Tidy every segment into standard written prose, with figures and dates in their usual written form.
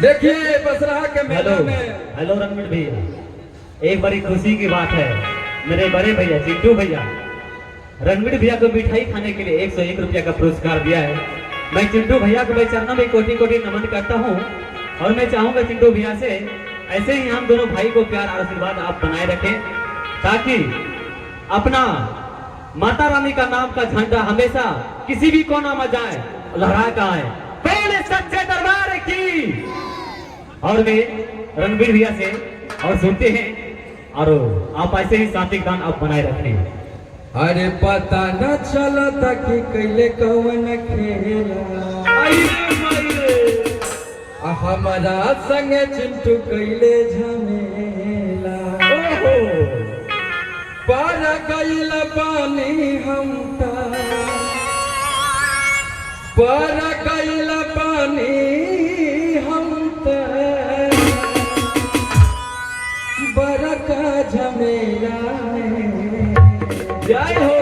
देखिए बसराहा के मेला में। हेलो रणवीर भैया, एक बड़ी खुशी की बात है। मेरे बड़े भैया चिंटू भैया रणवीर भैया को मिठाई खाने के लिए 101 रुपया का पुरस्कार दिया है। मैं चिंटू भैया को भाई चरणों में कोटि कोटि नमन करता हूँ और मैं चाहूंगा चिंटू भैया से ऐसे ही हम दोनों भाई को प्यार और आशीर्वाद आप बनाए रखें, ताकि अपना माता रानी का नाम का झंडा हमेशा किसी भी कोना में जाए लहरा का आए। पहले सच्चे दरबार की। और वे रणवीर भैया से और सुनते हैं और आप ऐसे ही सात्विक दान आप बनाए रखें। अरे पता न चला था कि कैले कौन खेला हमारा संग चिंटू कैले झमेला। पार गईल पानी हम पार गईल पानी हम बरका झमेला जय हो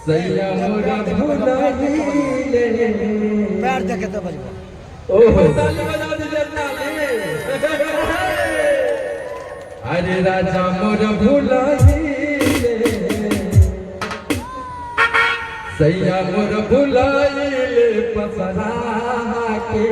सैया मोरा भुलाइले पैर देखे तो बजवा। ओहो ताली बजा दीजिए ताली। अरे राजा मोरा भुलाइले सैया मोरा भुलाइले पसराहा के।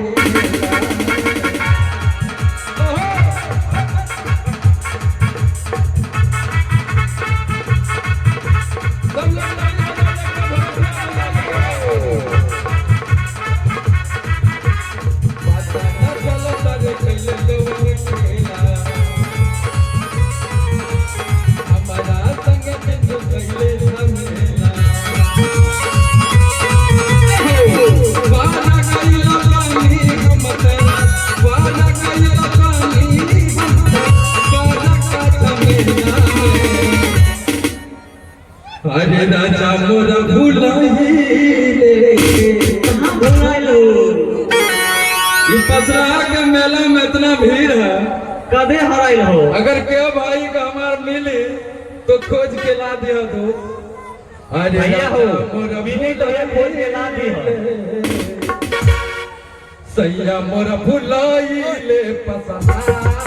अरे राजा मोरा भुलाइले कहाँ भुलाइलो? इस बसराहा के मेला में इतना भीड़ है, कदे हराइल हो? अगर के भाई का हमार मिली तो खोज के ला दिया दो। अरे भैया हो मोरा मिली तो ये खोज के ला दी हो। सैया मोरा भुलाइले पसराहा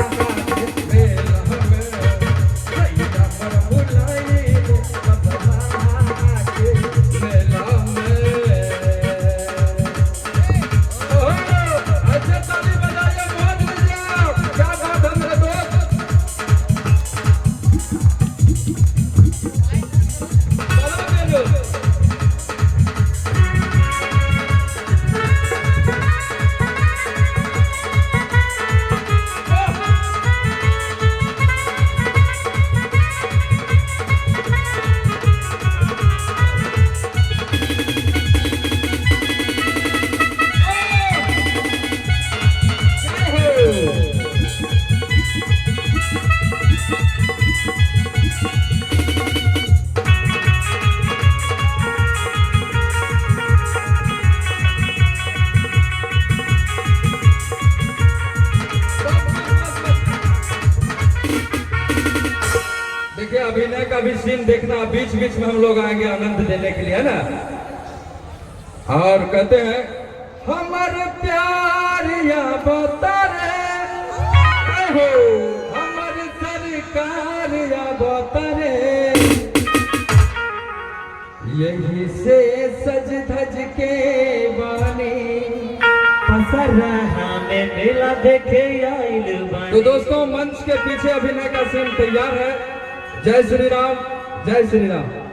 अभिनय का भी सीन देखना, बीच बीच में हम लोग आएंगे आनंद देने के लिए, है ना। और कहते हैं हमर प्यार या बतारे हो हमर सरकार या बतारे यही से सज धज के बानी पसराहा में मेला देखे आइल बानी। तो दोस्तों मंच के पीछे अभिनय का सीन तैयार है। जय श्री राम, जय श्री राम।